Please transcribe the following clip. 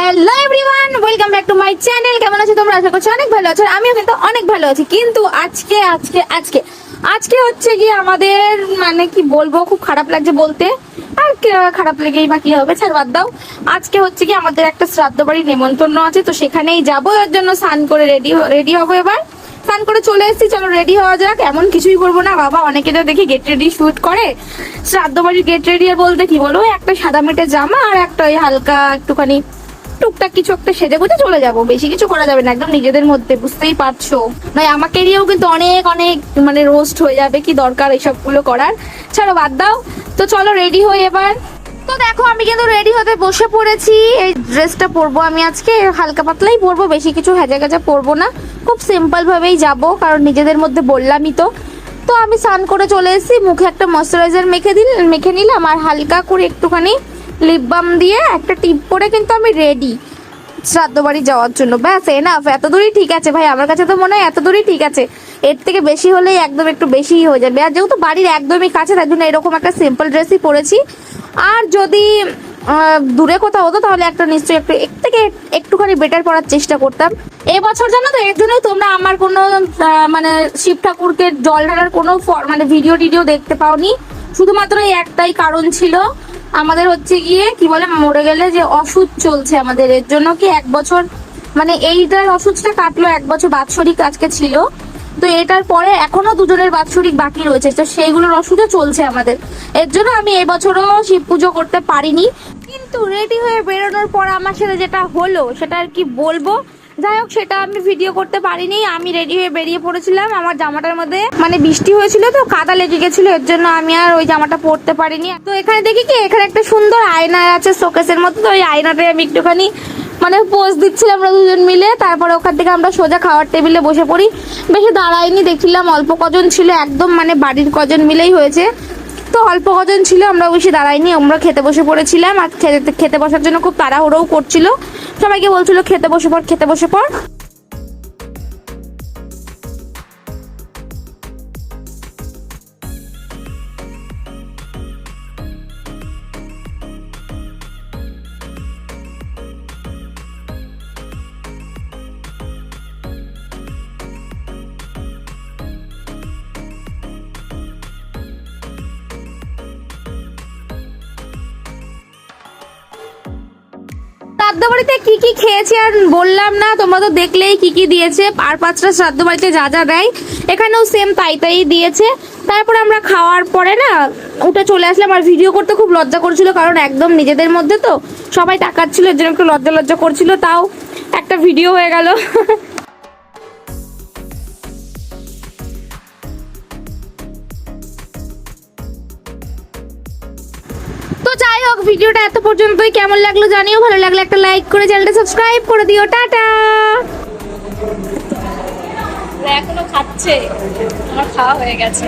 Hello everyone, welcome back to my channel. কেমন আছো তোমরা? আশা করছি অনেক ভালো আছো। আমিও কিন্তু অনেক ভালো আছি। কিন্তু আজকে আজকে আজকে আজকে হচ্ছে কি আমাদের মানে কি বলবো, খুব খারাপ লাগছে বলতে। আর খারাপ লেগেই বা কি হবে, ছাড় বাদ দাও। আজকে হচ্ছে কি আমাদের একটা শ্রাদ্ধ বাড়ি নেমন্তন্ন আছে, তো সেখানেই যাবো। এর জন্য স্নান করে রেডি হবো। এবার স্নান করে চলে এসেছি, চলো রেডি হওয়া যাক। এমন কিছুই করবো না বাবা, অনেকে তো দেখি গেট রেডি শুট করে। শ্রাদ্ধ বাড়ির গেট রেডি বলতে কি বলবো, একটা সাদা মেটে জামা আর একটা ওই হালকা একটুখানি টুকটাক কিছু একটা সেজে গুজে চলে যাবো। বেশি কিছু করা যাবে না, একদম নিজেদের মধ্যে, বুঝতেই পারছো। নয় আমাকে নিয়েও কিন্তু অনেক অনেক মানে রোস্ট হয়ে যাবে, কি দরকার এইসব গুলো করার। ছাড়ো বাদ দাও, তো চলো রেডি হই এবার। তো দেখো আমি কিন্তু রেডি হতে বসে পড়েছি। এই ড্রেসটা পরবো আমি আজকে, হালকা পাতলাই পরবো, বেশি কিছু হেজা গেজা পরবো না। খুব সিম্পল ভাবেই যাব, কারণ নিজেদের মধ্যে বললামই তো। তো আমি স্নান করে চলে এসেছি, মুখে একটা ময়শ্চারাইজার মেখে নিলাম, আর হালকা করে একটুখানি লিপ বাম দিয়ে একটা টিপ পরে কিন্তু আমি রেডি শ্রাদ্ধ বাড়ি যাওয়ার জন্য। ব্যাস এনাফ, এত দূরই ঠিক আছে ভাই। আমার কাছে তো মনে হয় এত দূরই ঠিক আছে। এর থেকে বেশি হলেই একদম একটু বেশিই হয়ে যাবে। আর যেহেতু বাড়ির একদমই কাছে, তাই জন্য এরকম একটা সিম্পল ড্রেসই পরেছি। আর যদি দূরে কোথাও হতো তাহলে একটা নিশ্চয়ই থেকে একটুখানি বেটার পড়ার চেষ্টা করতাম। এবছর জানো তো, এর জন্য তোমরা আমার কোনো মানে শিব ঠাকুরকে জল ঢালার কোনো মানে ভিডিও দেখতে পাওনি। শুধুমাত্র এই একটাই কারণ ছিল, আমাদের হচ্ছে গিয়ে কি বলে, মরে গেলে যে অসুখ চলছে আমাদের, এর জন্য কি এক বছর মানে এইটার অসুখটা কাটলো, এক বছর বাৎসরিক আজকে ছিল। তো এটার পরে এখনো দুজনের বাৎসরিক বাকি রয়েছে, তো সেইগুলোর অসুখও চলছে আমাদের। এর জন্য আমি এবছরও শিব পুজো করতে পারিনি। কিন্তু রেডি হয়ে বেরোনোর পর আমার সাথে যেটা হলো সেটা আর কি বলবো। যাই হোক, সেটা আমি ভিডিও করতে পারিনি। আমি রেডি হয়ে বেরিয়ে পড়েছিলাম, আমার জামাটার মধ্যে মানে বৃষ্টি হয়েছিল তো কাদা লেগে গেছিল, এর জন্য আমি আর ওই জামাটা পরতে পারিনি। তো এখানে দেখি কি, এখানে একটা সুন্দর আয়না আছে শোকেসের মধ্যে, তো ওই আয়নাটায় আমি একটুখানি মানে পোজ দিচ্ছিলাম আমরা দুজন মিলে। তারপরে ওখান থেকে আমরা সোজা খাওয়ার টেবিলে বসে পড়ি। বেশি দাঁড়াইনি, দেখছিলাম অল্প কজন ছিল, একদম মানে বাড়ির কজন মিলেই হয়েছে। তো অল্প কজন ছিল, আমরা বেশি দাঁড়াইনি, আমরা খেতে বসে পড়েছিলাম। আর খেতে বসার জন্য খুব তাড়াহুড়োও করছিল, সবাইকে বলছিল খেতে বসে পড় খেতে বসে পড়। শ্রাদ্ধ বাড়িতে কি কি খেয়েছি আর বললাম না, তোমরা তো দেখলেই কি কি দিয়েছে। আর 5টা শ্রাদ্ধ বাড়িতে যা যা দেয় এখানেও সেম তাই দিয়েছে। তারপরে আমরা খাওয়ার পরে না উঠে চলে আসলাম। আর ভিডিও করতে খুব লজ্জা করছিল, কারণ একদম নিজেদের মধ্যে তো সবাই তাকাচ্ছিল, এর জন্য একটু লজ্জা করছিল। তাও একটা ভিডিও হয়ে গেল। তো যাই হোক, ভিডিওটা এত পর্যন্তই। কেমন লাগলো জানিও, ভালো লাগলে একটা লাইক করে চ্যানেলটা সাবস্ক্রাইব করে দিও। টাটা। এখনো খাচ্ছে, আমার খাওয়া হয়ে গেছে।